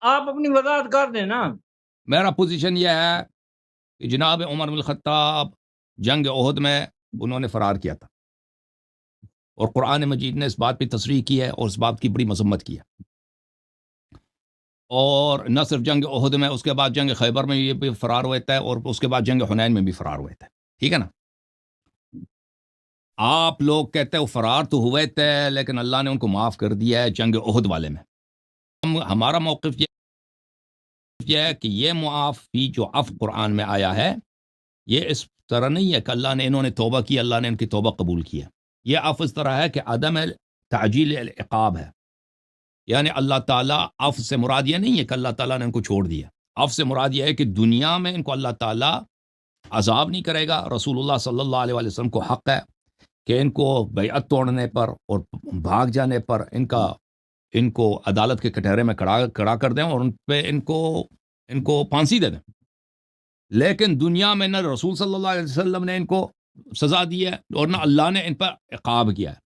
آپ اپنی وضاحت کر دیں نا. میرا پوزیشن یہ ہے کہ جناب عمر بن الخطاب جنگ احد میں انہوں نے فرار کیا تھا، اور قرآن مجید نے اس بات پہ تصریح کی ہے اور اس بات کی بڑی مذمت کی ہے. اور نہ صرف جنگ احد میں، اس کے بعد جنگ خیبر میں یہ بھی فرار ہوئے تھے، اور اس کے بعد جنگ حنین میں بھی فرار ہوئے تھے. ٹھیک ہے نا؟ آپ لوگ کہتے ہیں وہ فرار تو ہوئے تھے لیکن اللہ نے ان کو معاف کر دیا ہے جنگ احد والے میں. ہمارا موقف یہ ہے کہ یہ معافی جو عفو قرآن میں آیا ہے، یہ اس طرح نہیں ہے کہ اللہ نے انہوں نے توبہ کی، اللہ نے ان کی توبہ قبول کی ہے. یہ عفو اس طرح ہے کہ عدم تعجیل العقاب ہے. یعنی اللہ تعالیٰ، عفو سے مراد یہ نہیں ہے کہ اللہ تعالیٰ نے ان کو چھوڑ دیا. عفو سے مراد یہ ہے کہ دنیا میں ان کو اللہ تعالیٰ عذاب نہیں کرے گا. رسول اللہ صلی اللہ علیہ وسلم کو حق ہے کہ ان کو بیعت توڑنے پر اور بھاگ جانے پر ان کو عدالت کے کٹہرے میں کڑا کر دیں اور ان پہ ان کو پھانسی دے دیں. لیکن دنیا میں نہ رسول صلی اللہ علیہ وسلم نے ان کو سزا دی ہے اور نہ اللہ نے ان پر عقاب کیا ہے.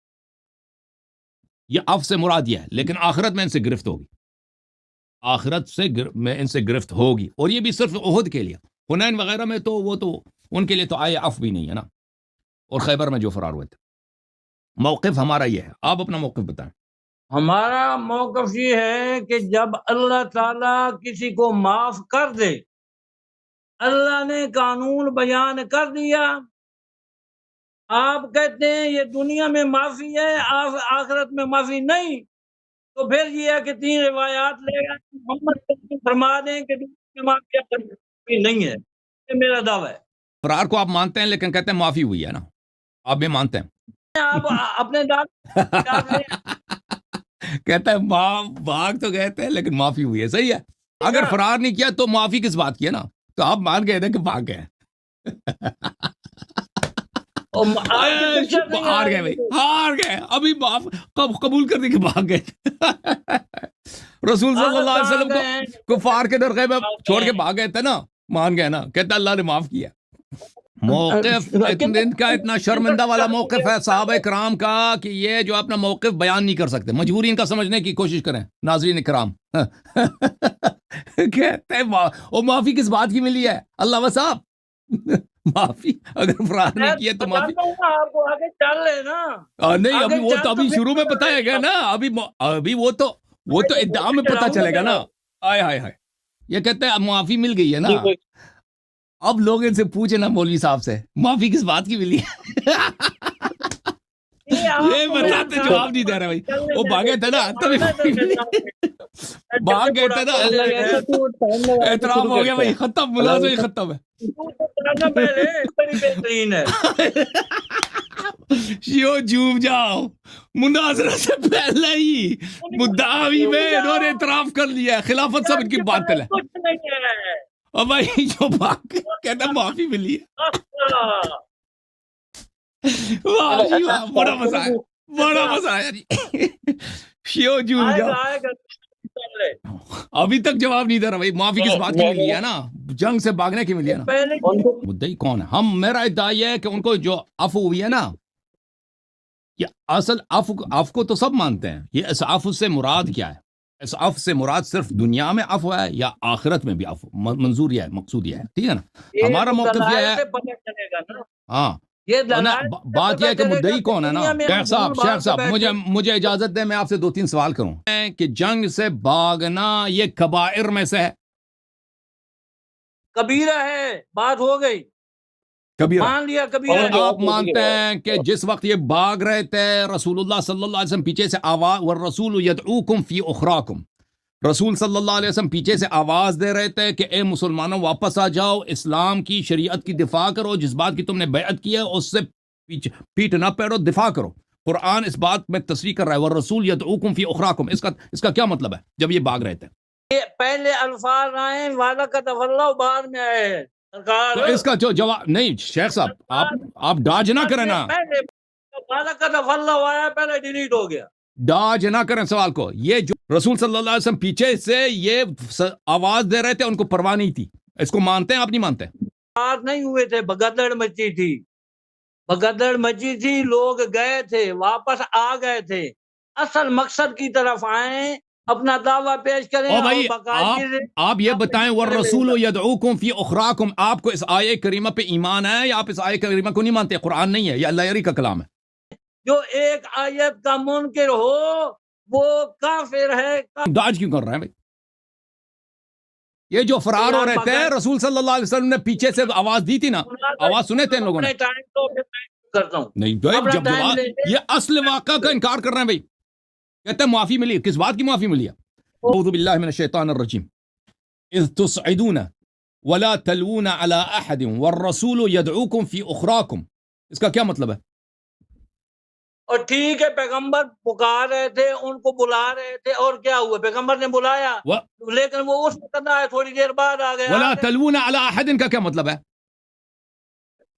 یہ عفو سے مراد یہ ہے. لیکن آخرت میں ان سے گرفت ہوگی، آخرت میں ان سے گرفت ہوگی، اور یہ بھی صرف احد کے لیے. حنین وغیرہ میں تو وہ تو ان کے لیے تو آئے عفو بھی نہیں ہے نا، اور خیبر میں جو فرار ہوئے تھے. موقف ہمارا یہ ہے. آپ اپنا موقف بتائیں. ہمارا موقف یہ ہے کہ جب اللہ تعالیٰ کسی کو معاف کر دے، اللہ نے قانون بیان کر دیا، آپ کہتے ہیں یہ دنیا میں معافی ہے، آخرت میں معافی نہیں، تو پھر یہ ہے کہ 3 روایات لے گا محمد فرما دیں کہ دنیا میں معافی آخرت میں معافی نہیں ہے. یہ میرا دعویٰ ہے. فرار کو آپ مانتے ہیں لیکن کہتے ہیں معافی ہوئی ہے نا، آپ بھی مانتے ہیں. آپ اپنے دعوے کہتا ہے بھاگ تو گئے تھے لیکن معافی ہوئی ہے. صحیح ہے. اگر فرار نہیں کیا تو معافی کس بات کی ہے نا؟ تو آپ مان گئے تھے کہ بھاگ گئے. ہار گئے بھائی، ہار گئے. ابھی قبول کر دی کہ بھاگ گئے. رسول صلی اللہ علیہ وسلم کو کفار کے درگاہ میں چھوڑ کے بھاگ گئے تھے نا، مان گئے نا. کہتا اللہ نے معاف کیا. موقف ان کا اتنا شرمندہ والا موقف ہے صحابہ کرام کا کہ یہ جو اپنا موقف بیان نہیں کر سکتے. مجبوری ان کا سمجھنے کی کوشش کریں ناظرین کرام. کہتے ہیں وہ معافی کس بات کی ملی ہے؟ اللہ و صاحب معافی اگر فرار نہیں کیا تو معافی آپ کو آگے چل لے نا. نہیں، ابھی وہ تو ابھی شروع میں بتایا گیا نا. ابھی وہ تو ادعا میں پتہ چلے گا نا. آئے ہائے ہائے. یہ کہتے ہیں اب معافی مل گئی ہے نا. اب لوگ ان سے پوچھے نا مولوی صاحب سے معافی کس بات کی ملی ہے. یہ بتاتے جواب نہیں دے رہے بھائی. وہ بھاگے تھے نا تبھی بھاگ گئے تھے نا. اعتراف ہو گیا بھائی، ختم. ملازم ختم ہے. شیو جھوم جاؤ. مناظرہ سے پہلے ہی مدعی میں انہوں نے اعتراف کر لیا. خلافت سب ان کی باطل ہے. اور بھائی جو بھاگ کہتا معافی ملی ہے. بڑا مزہ آیا، بڑا مزہ آیا جی. شیو جھوم جاؤ. ابھی تک جواب نہیں دے رہا بھائی. معافی کس بات کی ملی ہے نا؟ جنگ سے بھاگنے کی ملی ہے نا. مدعی کون ہے؟ میرا ادعا یہ ہے کہ ان کو جو عفو ہوئی ہے نا، یہ اصل عفو کو تو سب مانتے ہیں. یہ اس عفو سے مراد کیا ہے؟ اس عفو سے مراد صرف دنیا میں عفو ہے یا آخرت میں بھی عفو؟ منظور یہ ہے، مقصود یہ ہے. ٹھیک ہے نا؟ ہمارا موقف یہ ہے. ہاں، بات یہ ہے کہ مدعی کون ہے نا. شیخ صاحب مجھے اجازت دیں میں آپ سے 2-3 سوال کروں کہ جنگ سے بھاگنا یہ کبائر میں سے ہے؟ کبیرہ ہے. بات ہو گئی. مان لیا کبیرہ. آپ مانتے ہیں کہ جس وقت یہ بھاگ رہے تھے رسول اللہ صلی اللہ علیہ وسلم پیچھے سے آواز، والرسول یدعوکم فی اخراکم، رسول صلی اللہ علیہ وسلم پیچھے سے آواز دے رہے تھے کہ اے مسلمانوں واپس آ جاؤ، اسلام کی شریعت کی دفاع کرو، جس بات کی تم نے بیعت کی ہے اس سے پیٹ نہ پھیرو، دفاع کرو. قرآن اس بات میں تصریح کر رہا ہے والرسول یدعوکم فی اخراکم. اس کا کیا مطلب ہے جب یہ بھاگ رہے تھے؟ پہلے الفاظ آئے وعدہ کا تفلّہ، بعد میں آئے. تو اس کا جو جواب نہیں شیخ صاحب، آپ ڈاج نہ کریں نا. وعدہ کا تفلّہ آیا پہلے ڈیلیٹ ہو گیا. ڈاج نہ کریں سوال کو. یہ جو رسول صلی اللہ علیہ وسلم پیچھے سے یہ آواز دے رہے تھے ان کو پرواہ نہیں تھی، اس کو مانتے ہیں آپ نہیں مانتے؟ بات نہیں ہوئے تھے، بگدڑ مچی تھی، بگدڑ مچی تھی، لوگ گئے تھے واپس آ گئے تھے. اصل مقصد کی طرف آئیں اپنا دعویٰ پیش کریں او بھائی اور باقاعدگی سے آپ یہ اپنے بتائیں مسئلے والرسول میں یدعوکم فی اخراکم، آپ کو اس آیے کریمہ پہ ایمان ہے یا آپ اس آیے کریمہ کو نہیں مانتے؟ قرآن نہیں ہے، یہ اللہ یری کا کلام ہے۔ جو ایک آیت کا منکر ہو وہ کافر ہے۔ ڈاج کیوں کر رہے ہیں بھائی؟ یہ جو فرار ہو رہے تھے، رسول صلی اللہ علیہ وسلم نے پیچھے سے آواز دی تھی نا، آواز سنے تھے ان لوگوں نے؟ اپنے ٹائم تو پھر میں کرتا ہوں نہیں بھائی، اپنا جب ٹائم لے کے یہ اصل واقعہ کا انکار کر رہے ہیں بھائی، کہتے ہیں معافی ملی، کس بات کی معافی ملی ہے؟ اعوذ باللہ من الشیطان الرجیم اذ تصعدون ولا تلوون على احد والرسول يدعوكم في اخراكم، اس کا کیا مطلب ہے؟ اور ٹھیک ہے پیغمبر پکار رہے تھے، ان کو بلا رہے تھے، اور کیا ہوا؟ پیغمبر نے بلایا لیکن وہ اس وقت آئے، تھوڑی دیر بعد آ گیا۔ ولا تلوون على احد کا کیا مطلب ہے؟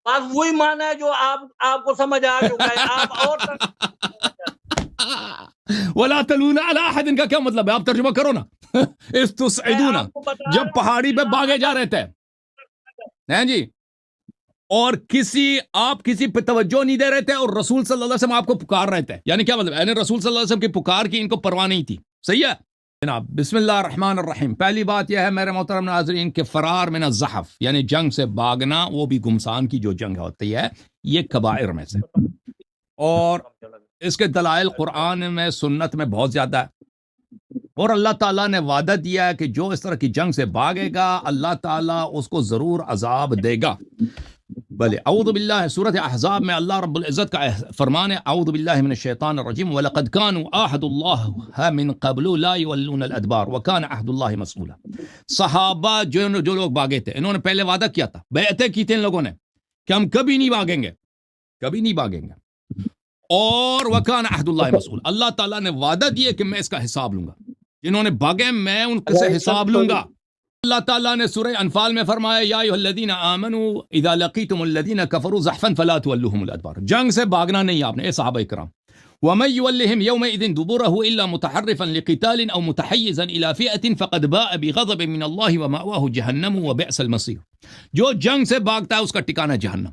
بس وہی مانا ہے جو آپ کو سمجھ آ چکا ہے۔ آپ اور ولا تلوون على احد کا کیا مطلب ہے؟ آپ ترجمہ کرو نا۔ اذ تصعدون، جب پہاڑی پہ بھاگے جا رہے تھے، ہیں جی، اور آپ کسی پہ توجہ نہیں دے رہے تھے، اور رسول صلی اللہ علیہ وسلم آپ کو پکار رہے تھے، یعنی کیا مطلب؟ یعنی رسول صلی اللہ علیہ وسلم کی پکار کی ان کو پرواہ نہیں تھی، صحیح ہے جناب؟ بسم اللہ الرحمن الرحیم۔ پہلی بات یہ ہے میرے محترم ناظرین کہ فرار من الزحف یعنی جنگ سے بھاگنا، وہ بھی گمسان کی جو جنگ ہوتی ہے، یہ کبائر میں سے، اور اس کے دلائل قرآن میں سنت میں بہت زیادہ ہے، اور اللہ تعالیٰ نے وعدہ دیا ہے کہ جو اس طرح کی جنگ سے بھاگے گا اللہ تعالیٰ اس کو ضرور عذاب دے گا۔ بلے اعوذ باللہ، سورۃ احزاب میں اللہ رب العزت کا فرمان ہے، اعوذ باللہ من الشیطان الرجیم وَلَقَدْ كَانُوا عَاهَدُ اللَّهَ مِن قَبْلُ لَا يُوَلُّونَ الْأَدْبَارَ وَكَانَ عَهْدُ اللَّهِ مَسْئُولًا۔ صحابہ جو لوگ بھاگے تھے، انہوں نے پہلے وعدہ کیا تھا، بیعتیں کی تھی ان لوگوں نے کہ ہم کبھی نہیں بھاگیں گے، کبھی نہیں بھاگیں گے، اور وَكَانَ عَهْدُ اللَّهِ مَسْئُولًا، اللہ تعالیٰ نے وعدہ دیے کہ میں اس کا حساب لوں گا، جنہوں نے بھاگے میں ان سے حساب لوں گا۔ اللہ تعالیٰ نے سورہ انفال میں فرمایا یا ایھا الذین آمنوا اذا لقیتم الذین کفروا زحفا فلا تولوهم الادبار، جنگ سے بھاگنا نہیں آپ نے، اے صحابہ کرام۔ ومن یولہم یومئذ دبرہ الا متحرفا لقتال او متحیزا الى فئة فقد باء بغضب من اللہ ومأواہ جہنم وبئس المصیر، جو جنگ سے بھاگتا ہے اس کا ٹھکانہ جہنم۔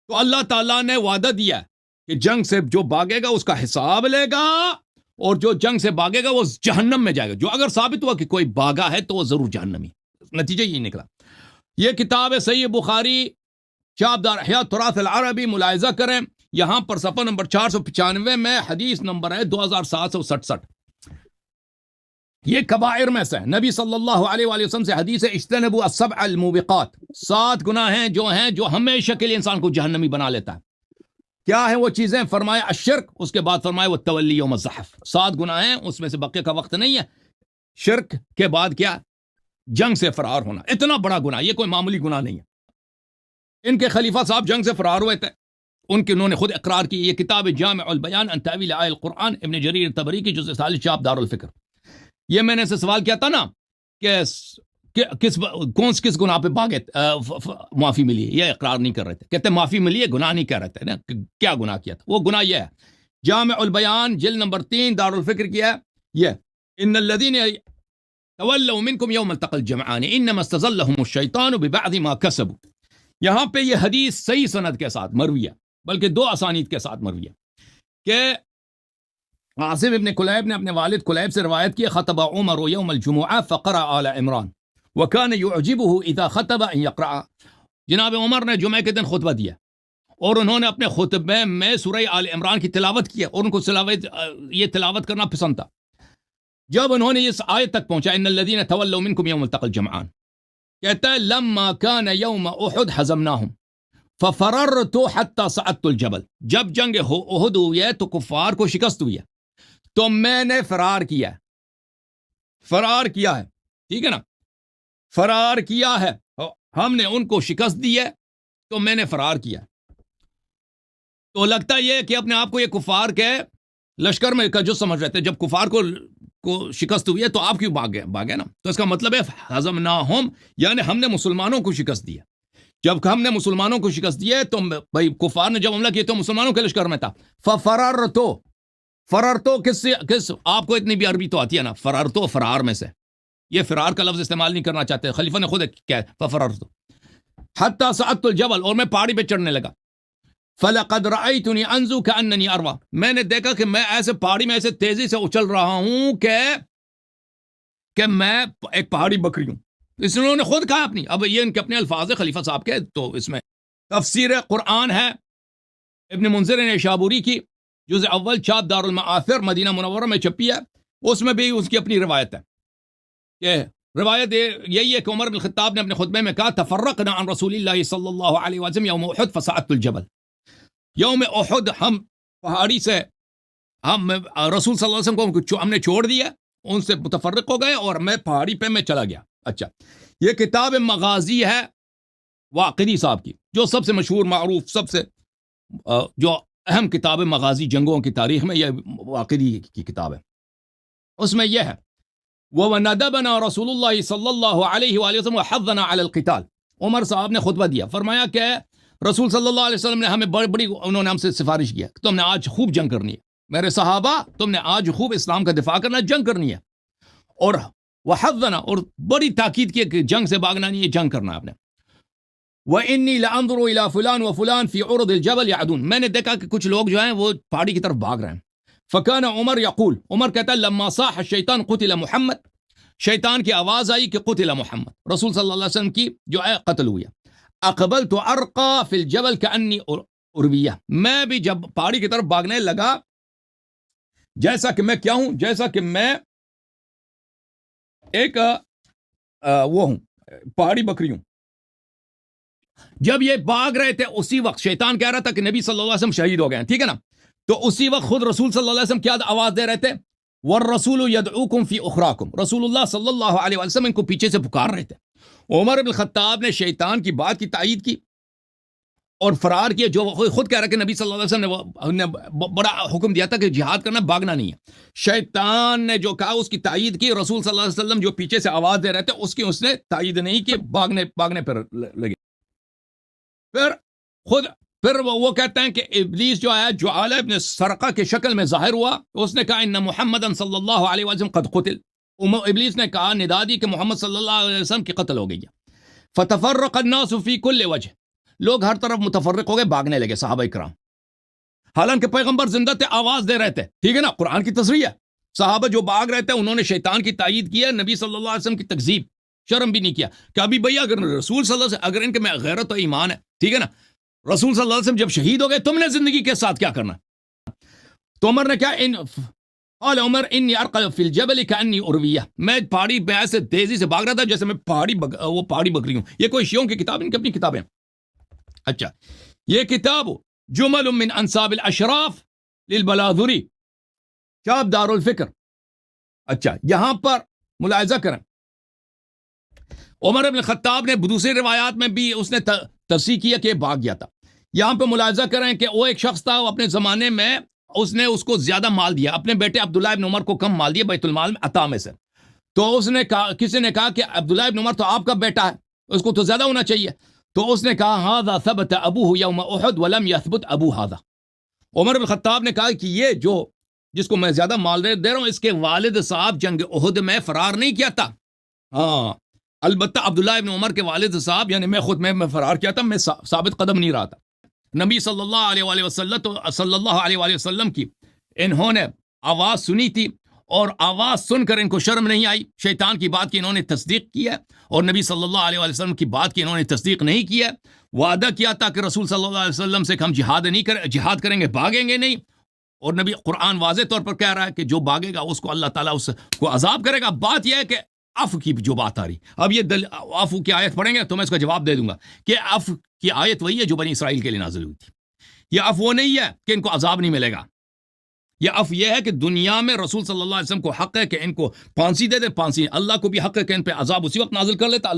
تو اللہ تعالیٰ نے وعدہ دیا کہ جنگ سے جو بھاگے گا اس کا حساب لے گا، اور جو جنگ سے بھاگے گا وہ جہنم میں جائے گا۔ جو اگر ثابت ہوا کہ کوئی بھاگا ہے تو وہ ضرور جہنمی، نتیجہ یہ نکلا۔ یہ کتاب ہے صحیح بخاری، چاپدار احیاء تراث العربی، ملاحظہ کریں، یہاں پر صفحہ نمبر 495 میں حدیث نمبر ہے 2767۔ یہ کبائر میں سے نبی صلی اللہ علیہ وآلہ وسلم سے حدیث ہے، اجتنبوا السبع الموبقات، 7 گناہ ہیں جو ہمیشہ کے لیے انسان کو جہنمی بنا لیتا ہے۔ کیا ہیں وہ چیزیں؟ فرمایا الشرک، اس کے بعد فرمایا وہ تولی یوم الزحف، 7 گناہ ہیں، اس میں سے بقیہ کا وقت نہیں ہے۔ شرک کے بعد کیا؟ جنگ سے فرار ہونا، اتنا بڑا گناہ، یہ کوئی معمولی گناہ نہیں ہے۔ ان کے خلیفہ صاحب جنگ سے فرار ہوئے تھے، انہوں نے خود اقرار کی۔ یہ کتاب جامع البیان عن تأویل آیات القرآن، ابن جریر طبری کی جزء 40 چاپ دار الفکر۔ یہ میں نے سے سوال کیا تھا نا کہ کس گناہ پہ بھاگے معافی ملی ہے، یہ اقرار نہیں کر رہے تھے، کہتے معافی ملی ہے، گناہ نہیں کہہ رہے تھے نا، کیا گناہ کیا تھا؟ وہ گناہ یہ ہے، جامع البیان جلد نمبر 3 دار الفکر کیا ہے، یہ ان الذین تولوا منکم یوم التقى الجمعان انما استزلهم الشیطان ببعض ما کسبوا۔ یہاں پہ یہ حدیث صحیح سند کے ساتھ مروی ہے، بلکہ 2 اسانید کے ساتھ مروی ہے، کہ عاصم ابن کلیب نے اپنے والد کلیب سے روایت کی، خطب عمر یوم الجمعہ فقرأ آل عمران وكان يعجبه اذا خطب ان يقرأ۔ جناب عمر نے جمعہ کے دن خطبہ دیا اور انہوں نے اپنے خطبے میں سورہ آل عمران کی تلاوت کی، اور ان کو یہ تلاوت کرنا پسند تھا۔ جب انہوں نے اس آیت تک پہنچا ان الذين تولوا منكم يوم التقى الجمعان، کہتا ہے لما كان يوم احد حزمناهم ففررت حتى صعدت الجبل، جب جنگ احد ہوئی ہے تو کفار کو شکست ہوئی ہے تو میں نے فرار کیا ہے، ٹھیک ہے نا، فرار کیا ہے، ہم نے ان کو شکست دی ہے تو میں نے فرار کیا۔ تو لگتا یہ کہ اپنے آپ کو یہ کفار کے لشکر میں کا جو سمجھ رہے تھے، جب کفار کو شکست ہوئی ہے تو آپ کیوں بھاگے نا؟ تو اس کا مطلب ہے ہزمناہم، یعنی ہم نے مسلمانوں کو شکست دی ہے۔ جب ہم نے مسلمانوں کو شکست دی ہے تو بھائی کفار نے جب حملہ کیا تو مسلمانوں کے لشکر میں تھا۔ فررتو کس آپ کو اتنی بھی عربی تو آتی ہے نا، فررتو فرار میں سے، یہ فرار کا لفظ استعمال نہیں کرنا چاہتے، خلیفہ نے خود کیا ہے ففررت حتی صعدت الجبل، اور میں پہاڑی پہ چڑھنے لگا، فلقد رأيتني انزو كأنني اروى، میں نے دیکھا کہ میں ایسے پہاڑی میں ایسے تیزی سے اچھل رہا ہوں کہ کہ میں ایک پہاڑی بکری ہوں. اس انہوں نے خود کہا اپنی. اب یہ ان کے اپنے الفاظ ہے خلیفہ صاحب کے. تو اس میں تفسیر قرآن ہے ابن منذر نے شابوری کی, جزء اول چھاپ دارالمعاثر مدینہ منورہ میں چھپی ہے. اس میں بھی اس کی اپنی روایت ہے کہ روایت یہی ہے کہ عمر بن الخطاب نے اپنے خطبے میں کہا تفرقنا عن رسول اللہ صلی اللہ علیہ وسلم یوم احد فصعدت الجبل. یوم احد ہم پہاڑی سے ہم رسول صلی اللہ علیہ وسلم کو ہم نے چھوڑ دیا, ان سے متفرق ہو گئے اور میں پہاڑی پہ میں چلا گیا. اچھا, یہ کتاب مغازی ہے واقدی صاحب کی, جو سب سے مشہور معروف سب سے جو اہم کتاب مغازی جنگوں کی تاریخ میں یہ واقدی کی کتاب ہے. اس میں یہ ہے وَنَدَبَنَا رسول اللہ صلی اللہ علیہ وآلہ وسلم وحضنا علی القتال. عمر صاحب نے خطبہ دیا, فرمایا کہ رسول صلی اللہ علیہ وسلم نے ہمیں بڑی انہوں نے ہم سے سفارش کیا کہ تم نے آج خوب جنگ کرنی ہے, میرے صحابہ تم نے آج خوب اسلام کا دفاع کرنا, جنگ کرنی ہے. اور وحضنا, اور بڑی تاکید کی کہ جنگ سے بھاگنا نہیں ہے, جنگ کرنا ہے آپ نے. وَإِنِّي لَأَنظُرُ إِلَى فُلَانٍ وَفُلَانٍ فِي عُرُضِ الْجَبَلِ يَعْدُونَ. میں نے دیکھا کہ کچھ لوگ جو ہیں وہ پہاڑی کی طرف بھاگ رہے ہیں. فَكَانَ عمر يقول, عمر کہتا ہے لما صاح الشیطان قتل محمد, شیطان کی آواز آئی کہ قتل محمد, رسول صلی اللہ علیہ وسلم کی جو ہے قتل ہوئی. اقبلت ارقى في الجبل كأني ارویہ, میں بھی جب پہاڑی کی طرف بھاگنے لگا جیسا کہ میں کیا ہوں, جیسا کہ میں ایک وہ ہوں, پہاڑی بکری ہوں. جب یہ بھاگ رہے تھے اسی وقت شیطان کہہ رہا تھا کہ نبی صلی اللہ علیہ وسلم شہید ہو گئے ہیں, ٹھیک ہے نا. تو اسی وقت خود رسول صلی اللہ علیہ وسلم کیا آواز دے رہے تھے, والرسول يدعوكم في اخراكم, رسول اللہ صلی اللہ علیہ وسلم ان کو پیچھے سے پکار رہے تھے. عمر بن الخطاب نے شیطان کی بات کی تائید کی اور فرار کیا, جو خود کہہ رہا کہ نبی صلی اللہ علیہ وسلم نے بڑا حکم دیا تھا کہ جہاد کرنا, بھاگنا نہیں ہے. شیطان نے جو کہا اس کی تائید کی, رسول صلی اللہ علیہ وسلم جو پیچھے سے آواز دے رہے تھے اس نے تائید نہیں کی, بھاگنے پر لگے. پھر وہ کہتے ہیں کہ ابلیس جو ہے جعالہ ابن سرقہ کے شکل میں ظاہر ہوا, اس نے کہا ان محمد صلی اللہ علیہ وسلم قد قتل. ابلیس نے کہا ندا دی کہ محمد صلی اللہ علیہ وسلم کی قتل ہو گئی ہے. فتفرق الناس فی کل وجہ, لوگ ہر طرف متفرق ہو گئے, بھاگنے لگے صحابہ کرام. حالانکہ پیغمبر زندہ تھے, آواز دے رہے تھے, ٹھیک ہے نا, قرآن کی تصریح ہے. صحابہ جو بھاگ رہے تھے انہوں نے شیطان کی تائید کی ہے, نبی صلی اللہ علیہ وسلم کی تکذیب, شرم بھی نہیں کیا کہ ابھی بھیا اگر رسول صلی اللہ علیہ وسلم, اگر ان کے میں غیرت و ایمان ہے, ٹھیک ہے نا, رسول صلی اللہ علیہ وسلم جب شہید ہو گئے تم نے زندگی کے ساتھ کیا کرنا. تو عمر نے کیا قال عمر انی ارقد فی الجبل کانی ارویہ, میں پہاڑی پہ ایسے تیزی سے بھاگ رہا تھا جیسے میں پہاڑی بکری ہوں. یہ کوئی شیعوں کی کتاب, ان کی اپنی کتابیں. اچھا, یہ کتاب جمل من انصاب الاشراف للبلاذری, چاپ دار الفکر. اچھا, یہاں پر ملاحظہ کریں, عمر بن الخطاب نے دوسری روایات میں بھی اس نے تصحیح کیا کہ بھاگ گیا تھا. یہاں پہ ملاحظہ کریں کہ وہ ایک شخص تھا, وہ اپنے زمانے میں اس نے اس کو زیادہ مال دیا, اپنے بیٹے عبداللہ ابن عمر کو کم مال دیا بیت المال میں عطا میں سے. تو اس نے کہا, کسی نے کہا کہ عبداللہ ابن عمر تو آپ کا بیٹا ہے, اس کو تو زیادہ ہونا چاہیے. تو اس نے کہا ھذا ثبت ابوہ یوم احد ولم یثبت ابو ھذا. عمر بن الخطاب نے کہا کہ یہ جو جس کو میں زیادہ مال دے رہا ہوں اس کے والد صاحب جنگ احد میں فرار نہیں کیا تھا. ہاں البتہ عبداللہ ابن عمر کے والد صاحب یعنی میں خود میں فرار کیا تھا, میں ثابت قدم نہیں رہا تھا. نبی صلی اللہ علیہ وآلہ وسلم کی انہوں نے آواز سنی تھی, اور آواز سن کر ان کو شرم نہیں آئی, شیطان کی بات کی انہوں نے تصدیق کی ہے, اور نبی صلی اللہ علیہ وسلم کی بات کی انہوں نے تصدیق نہیں کی ہے. وعدہ کیا تھا کہ رسول صلی اللہ علیہ وسلم سے کہ ہم جہاد کریں گے, بھاگیں گے نہیں. اور نبی قرآن واضح طور پر کہہ رہا ہے کہ جو بھاگے گا اس کو اللہ تعالیٰ اس کو عذاب کرے گا. بات یہ ہے کہ عفو کی جو بات آ رہی, اب یہ عفو کی آیت پڑھیں گے تو میں اس کا جواب دے دوں گا کہ عفو کی آیت وہی ہے جو بنی اسرائیل کے لیے نازل ہوئی تھی. یہ عفو نہیں ہے کہ ان کو عذاب نہیں ملے گا, یہ عفو یہ ہے کہ دنیا میں رسول صلی اللہ علیہ وسلم کو حق ہے کہ ان کو پھانسی دے دے, پھانسی. اللہ کو بھی حق ہے کہ ان پہ عذاب اسی وقت نازل کر لیتا,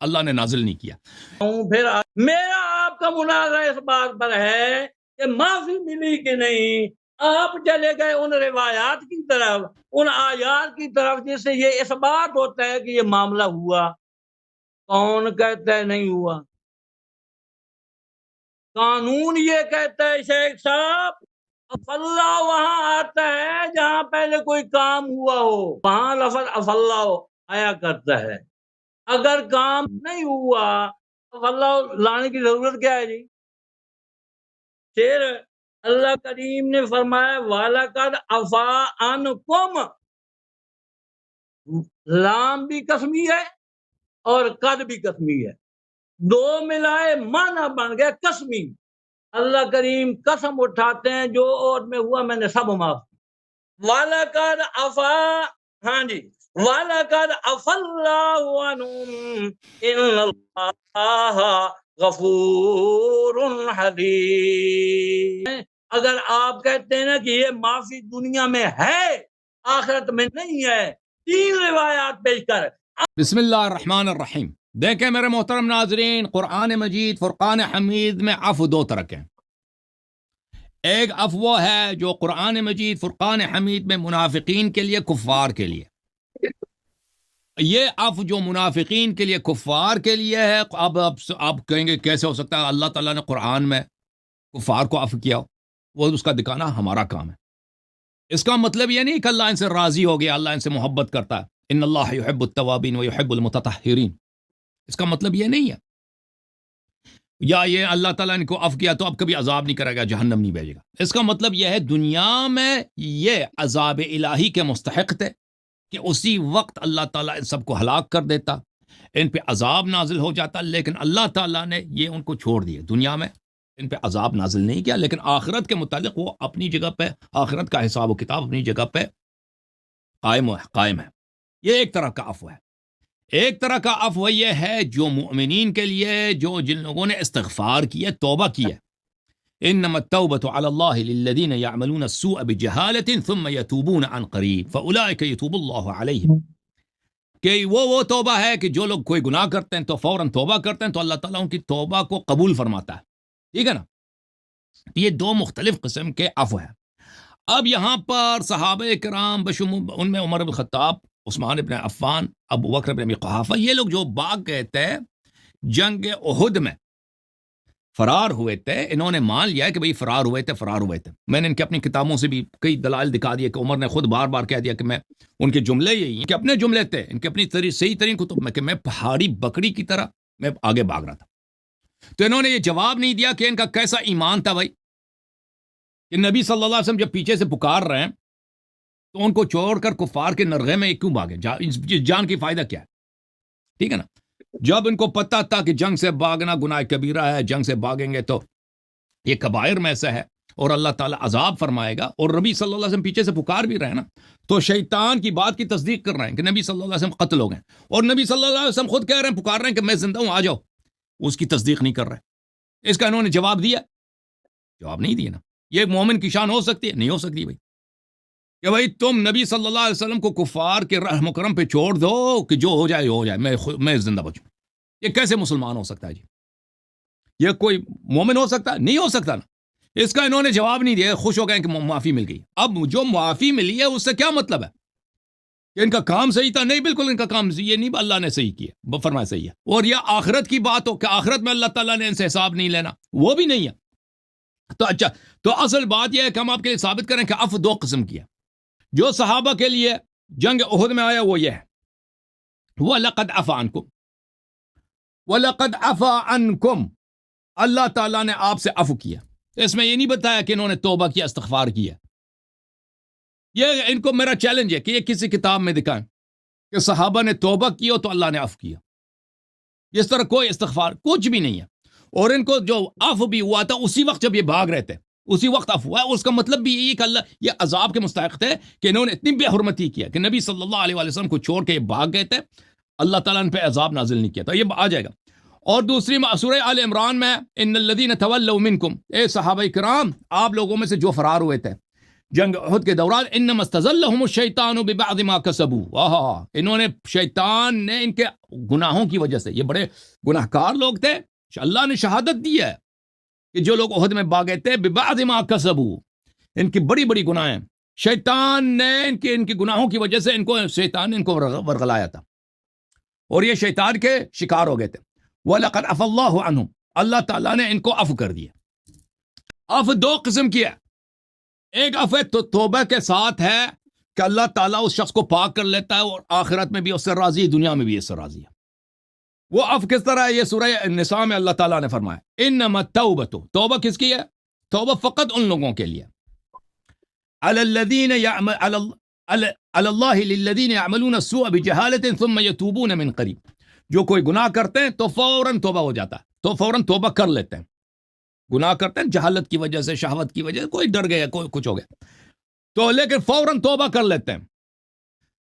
اللہ نے نازل نہیں کیا. پھر میرا آپ کا مناظرہ اس بات پر ہے کہ معافی ملی کہ نہیں. آپ چلے گئے ان روایات کی طرف, ان آیات کی طرف جس سے یہ اس بات ہوتا ہے کہ یہ معاملہ ہوا. کون کہتا ہے نہیں ہوا؟ قانون یہ کہتا ہے شیخ صاحب, افلا وہاں آتا ہے جہاں پہلے کوئی کام ہوا ہو, وہاں لفظ افلا آیا کرتا ہے. اگر کام نہیں ہوا افلا لانے کی ضرورت کیا ہے جی؟ پھر اللہ کریم نے فرمایا وَلَقَدْ عَفَا عَنْكُمْ, لام بھی قسمی ہے اور قد بھی قسمی ہے، دو ملائے معنی بن گیا قسمی۔ اللہ کریم قسم اٹھاتے ہیں جو اور میں ہوا میں نے سب معاف کیا۔ وَلَقَدْ عَفَا، ہاں جی، وَلَقَدْ عَفَا اللَّهُ عَنْهُمْ إِنَّ اللَّهَ غَفُورٌ حَلِيمٌ۔ اگر آپ کہتے ہیں نا کہ یہ معافی دنیا میں ہے آخرت میں نہیں ہے، تین روایات پیش کر۔ بسم اللہ الرحمن الرحیم۔ دیکھیں میرے محترم ناظرین، قرآن مجید فرقان حمید میں عفو دو طرح کے ہیں۔ ایک عفو وہ ہے جو قرآن مجید فرقان حمید میں منافقین کے لیے، کفار کے لیے۔ یہ عفو جو منافقین کے لیے، کفار کے لیے ہے، اب آپ کہیں گے کیسے ہو سکتا ہے؟ اللہ تعالیٰ نے قرآن میں کفار کو عفو کیا، وہ اس کا دکھانا ہمارا کام ہے۔ اس کا مطلب یہ نہیں کہ اللہ ان سے راضی ہو گیا، اللہ ان سے محبت کرتا ہے۔ ان اللہ یحب التوابین ویحب المتطہرین، اس کا مطلب یہ نہیں ہے۔ یا یہ اللہ تعالیٰ نے کو عفو کیا تو اب کبھی عذاب نہیں کرے گا، جہنم نہیں بھیجے گا۔ اس کا مطلب یہ ہے دنیا میں یہ عذاب الہی کے مستحق تھے کہ اسی وقت اللہ تعالیٰ ان سب کو ہلاک کر دیتا، ان پہ عذاب نازل ہو جاتا، لیکن اللہ تعالیٰ نے یہ ان کو چھوڑ دیے، دنیا میں ان پہ عذاب نازل نہیں کیا، لیکن آخرت کے متعلق وہ اپنی جگہ پہ، آخرت کا حساب و کتاب اپنی جگہ پہ قائم ہے۔ یہ ایک طرح کا عفو ہے۔ ایک طرح کا عفو یہ ہے جو مؤمنین کے لیے، جو جن لوگوں نے استغفار کیا، توبہ کی ہے۔ انما التوبة على الله للذين يعملون السوء بجهالة ثم يتوبون عن قريب فاولئك يتوب الله عليهم، کہ وہ توبہ ہے کہ جو لوگ کوئی گناہ کرتے ہیں تو فوراً توبہ کرتے ہیں تو اللہ تعالیٰ ان کی توبہ کو قبول فرماتا ہے، ٹھیک ہے نا؟ یہ دو مختلف قسم کے عفو ہیں۔ اب یہاں پر صحابہ کرام بشمول ان میں عمر بن خطاب، عثمان بن عفان، ابو بکر بن ابی قحافہ، یہ لوگ جو بھاگ گئے تھے جنگ احد میں، فرار ہوئے تھے، انہوں نے مان لیا کہ بھئی فرار ہوئے تھے۔ میں نے ان کے اپنی کتابوں سے بھی کئی دلائل دکھا دیے کہ عمر نے خود بار بار کہہ دیا کہ میں، ان کے جملے یہی ہیں کہ اپنے جملے تھے ان کے اپنی صحیح ترین کتب میں، کہ میں پہاڑی بکری کی طرح میں آگے بھاگ رہا تھا۔ تو انہوں نے یہ جواب نہیں دیا کہ ان کا کیسا ایمان تھا بھائی، کہ نبی صلی اللہ علیہ وسلم جب پیچھے سے پکار رہے ہیں تو ان کو چھوڑ کر کفار کے نرغے میں کیوں بھاگے؟ جان کی فائدہ کیا ہے؟ ٹھیک ہے نا؟ جب ان کو پتہ تھا کہ جنگ سے بھاگنا گناہ کبیرہ ہے، جنگ سے بھاگیں گے تو یہ کبائر میں سے ہے اور اللہ تعالیٰ عذاب فرمائے گا، اور نبی صلی اللہ علیہ وسلم پیچھے سے پکار بھی رہے ہیں نا، تو شیطان کی بات کی تصدیق کر رہے ہیں کہ نبی صلی اللہ علیہ وسلم قتل ہو گئے، اور نبی صلی اللہ علیہ وسلم خود کہہ رہے ہیں، پکار رہے ہیں کہ میں زندہ ہوں، آ جاؤ، اس کی تصدیق نہیں کر رہے۔ اس کا انہوں نے جواب دیا؟ جواب نہیں دیا نا۔ یہ ایک مومن کی شان ہو سکتی ہے؟ نہیں ہو سکتی بھائی، کہ بھائی تم نبی صلی اللہ علیہ وسلم کو کفار کے رحم و کرم پہ چھوڑ دو کہ جو ہو جائے ہو جائے، میں زندہ بچوں۔ یہ کیسے مسلمان ہو سکتا ہے جی؟ یہ کوئی مومن ہو سکتا ہے؟ نہیں ہو سکتا نا۔ اس کا انہوں نے جواب نہیں دیا، خوش ہو گئے کہ معافی مل گئی۔ اب جو معافی ملی ہے اس سے کیا مطلب ہے؟ کہ ان کا کام صحیح تھا؟ نہیں، بالکل ان کا کام یہ نہیں، اللہ نے صحیح کیا، فرمایا صحیح ہے۔ اور یہ آخرت کی بات ہو کہ آخرت میں اللہ تعالیٰ نے ان سے حساب نہیں لینا، وہ بھی نہیں ہے۔ تو اچھا، تو اصل بات یہ ہے کہ ہم آپ کے لیے ثابت کریں کہ عفو دو قسم کی ہے۔ جو صحابہ کے لیے جنگ احد میں آیا وہ یہ ہے، وَلَقَدْ عَفَا عَنْكُمْ، وَلَقَدْ عَفَا عَنْكُمْ، اللہ تعالیٰ نے آپ سے عفو کیا۔ اس میں یہ نہیں بتایا کہ انہوں نے توبہ کیا، استغفار کیا۔ یہ ان کو میرا چیلنج ہے کہ یہ کسی کتاب میں دکھائیں کہ صحابہ نے توبہ کی ہو تو اللہ نے عفو کیا۔ اس طرح کوئی استغفار کچھ بھی نہیں ہے۔ اور ان کو جو عفو بھی ہوا تھا اسی وقت جب یہ بھاگ رہے تھے، اسی وقت عفو ہوا ہے۔ اس کا مطلب بھی یہی کہ اللہ یہ عذاب کے مستحق تھے کہ انہوں نے اتنی بے حرمتی کیا کہ نبی صلی اللہ علیہ وسلم کو چھوڑ کے یہ بھاگ گئے تھے، اللہ تعالیٰ نے پہ عذاب نازل نہیں کیا تھا۔ یہ آ جائے گا۔ اور دوسری سورہ آل عمران میں ان الذین تولوا منکم، اے صحابہ کرام، آپ لوگوں میں سے جو فرار ہوئے تھے جنگ احد کے دوران، انما استزلهم الشیطان ببعض ما کسبوا، انہوں نے، شیطان نے ان کے گناہوں کی وجہ سے، یہ بڑے گناہ کار لوگ تھے، اللہ نے شہادت دی ہے کہ جو لوگ احد میں بھاگے تھے، ببعض ما کسبوا، ان کی بڑی بڑی گناہ ہیں، شیطان نے ان کے گناہوں کی وجہ سے شیطان نے ان کو ورغلایا تھا، اور یہ شیطان کے شکار ہو گئے تھے۔ وَلَقَدْ عَفَا اللَّهُ عَنْهُمْ، اللہ تعالیٰ نے ان کو عفو کر دیا۔ عفو دو قسم کی ہے، ایک عفو تو توبہ کے ساتھ ہے کہ اللہ تعالیٰ اس شخص کو پاک کر لیتا ہے اور آخرت میں بھی اس سے راضی ہے، دنیا میں بھی اس سے راضی ہے۔ وہ عفو کس طرح ہے؟ یہ سورہ النساء میں اللہ تعالیٰ نے فرمایا انما التوبۃ، توبہ کس کی ہے؟ توبہ فقط ان لوگوں کے لیے، علی الذین علی اللہ للذین یعملون السوء بجہالۃ ثم یتوبون من قریب، جو کوئی گناہ کرتے ہیں تو فوراً توبہ ہو جاتا ہے، تو فوراً توبہ کر لیتے ہیں. گناہ کرتے ہیں جہالت کی وجہ سے، شہوت کی وجہ سے، کوئی ڈر گیا، کوئی کچھ ہو گیا تو، لیکن فوراً توبہ کر لیتے ہیں.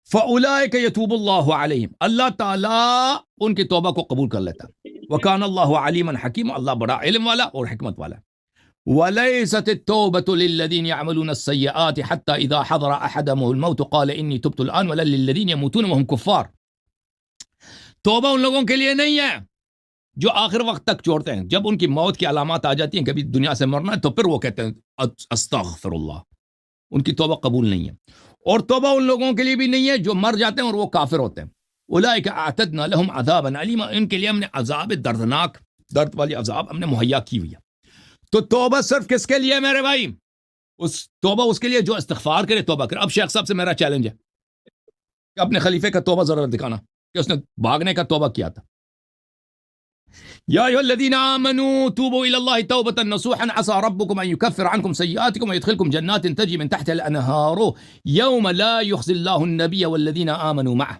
فَأُولَٰئِكَ يَتُوبُ اللَّهُ عَلَيْهِمْ، اللہ تعالیٰ ان کی توبہ کو قبول کر لیتا ہے. وَكَانَ اللَّهُ عَلِيمًا حَكِيمًا، اللہ بڑا علم والا اور حکمت والا. وَلَيْسَتِ التَّوْبَةُ لِلَّذِينَ يَعْمَلُونَ السَّيِّئَاتِ حَتَّى إِذَا حَضَرَ أَحَدَهُمُ الْمَوْتُ قَالَ إِنِّي تُبْتُ الْآنَ وَلَا لِلَّذِينَ يَمُوتُونَ وَهُمْ كُفَّارٌ. توبہ ان لوگوں کے لیے نہیں ہے جو آخر وقت تک چھوڑتے ہیں، جب ان کی موت کی علامات آ جاتی ہیں کہ ابھی دنیا سے مرنا ہے تو پھر وہ کہتے ہیں استغفر اللہ، ان کی توبہ قبول نہیں ہے. اور توبہ ان لوگوں کے لیے بھی نہیں ہے جو مر جاتے ہیں اور وہ کافر ہوتے ہیں. اولئک اعتدنا لهم عذابا علیما، ان کے لیے ہم نے عذاب دردناک، درد والی عذاب ہم نے مہیا کی ہوئی ہے. تو توبہ صرف کس کے لیے میرے بھائی؟ اس توبہ اس کے لیے جو استغفار کرے، توبہ کرے. اب شیخ صاحب سے میرا چیلنج ہے کہ اپنے خلیفے کا توبہ ضرور دکھانا کہ اس نے بھاگنے کا توبہ کیا تھا. یا ایھا الذین آمنوا توبوا الی اللہ توبۃ نصوحا عسى ربکم ان یکفر عنکم سیئاتکم ویدخلکم جنات تجری من تحتها الانہار یوم لا یخزی اللہ النبی والذین آمنوا معه،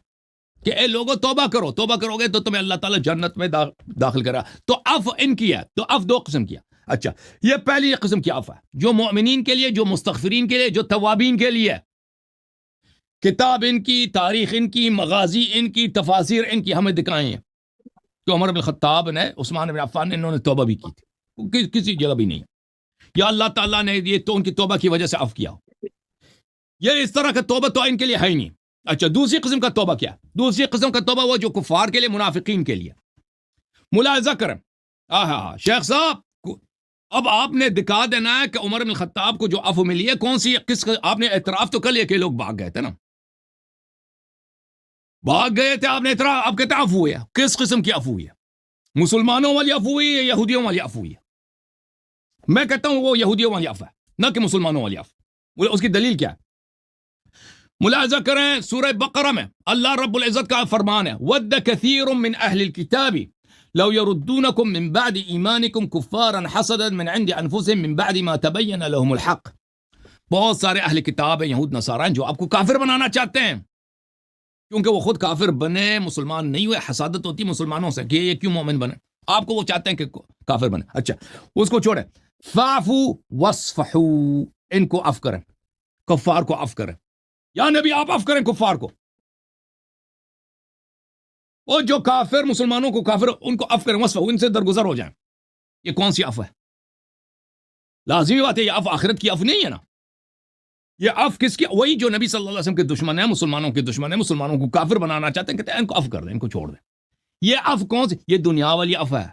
کہ اے لوگو توبہ کرو، توبہ کرو گے تو تمہیں اللہ تعالیٰ جنت میں داخل کرا. تو عفو ان کی ہے، تو عفو دو قسم کی ہے. اچھا، یہ پہلی قسم کی عفو ہے جو مومنین کے لیے، جو مستغفرین کے لیے، جو توابین کے لیے. کتاب ان کی، تاریخ ان کی، مغازی ان کی، تفاسیر ان کی ہمیں دکھائیں ہیں کہ عمر بن الخطاب نے، عثمان بن عفان نے، انہوں نے توبہ بھی کی تھی، کسی جگہ بھی نہیں. یا اللہ تعالیٰ نے یہ تو ان کی توبہ کی وجہ سے عفو کیا. یہ اس طرح کا توبہ تو ان کے لیے ہے ہی نہیں. اچھا، دوسری قسم کا توبہ کیا؟ دوسری قسم کا توبہ وہ جو کفار کے لیے، منافقین کے لیے. ملاحظہ کریں، شیخ صاحب اب آپ نے دکھا دینا ہے کہ عمر بن الخطاب کو جو عفو ملی ہے کون سی، کس، آپ نے اعتراف تو کر لیا کہ لوگ بھاگ گئے تھے نا، بھاگ گئے تھے، آپ نے اعتراف، آپ کہتے ہیں عفو ہوئی ہے. کس قسم کی عفو ہوئی ہے؟ مسلمانوں والی عفو ہوئی ہے، یہودیوں والی عفو ہوئی ہے؟ میں کہتا ہوں وہ یہودیوں والی عفو ہے، نہ کہ مسلمانوں والی عفو. اس کی دلیل کیا ہے؟ ملاحظہ کریں، سورہ بقرہ میں اللہ رب العزت کا فرمان ہے، وَدَّ كَثِيرٌ مِّنْ أَهْلِ الْكِتَابِ لَوْ يَرُدُّونَكُم مِّن بَعْدِ إِيمَانِكُمْ كُفَّارًا حَسَدًا مِّنْ عِندِ أَنفُسِهِم مِّن بَعْدِ مَا تَبَيَّنَ لَهُمُ الْحَقُّ. بہت سارے اہل کتاب ہیں، یہود نصارہ ہیں، جو آپ کو کافر بنانا چاہتے ہیں کیونکہ وہ خود کافر بنے، مسلمان نہیں ہوئے. حسادت ہوتی مسلمانوں سے کہ یہ کیوں مومن بنے، آپ کو وہ چاہتے ہیں کہ کافر بنے. اچھا، اس کو چھوڑیں. فَاعْفُوا وَاصْفَحُوا، ان کو عفو کریں، کفار کو عفو کریں. یا نبی آپ عفو کریں کفار کو، اور جو کافر مسلمانوں کو کافر ان کو عفو کریں، وصفحوا، ان سے درگزر ہو جائیں. یہ کون سی عفو ہے؟ لازمی بات ہے یہ عفو آخرت کی عفو نہیں ہے نا. یہ عفو کس کی؟ وہی جو نبی صلی اللہ علیہ وسلم کے دشمن ہیں، مسلمانوں کے دشمن ہیں، مسلمانوں کو کافر بنانا چاہتے ہیں، کہتے ہیں ان کو عفو کر دیں، ان کو چھوڑ دیں. یہ عفو کون سی؟ یہ دنیا والی عفو ہے.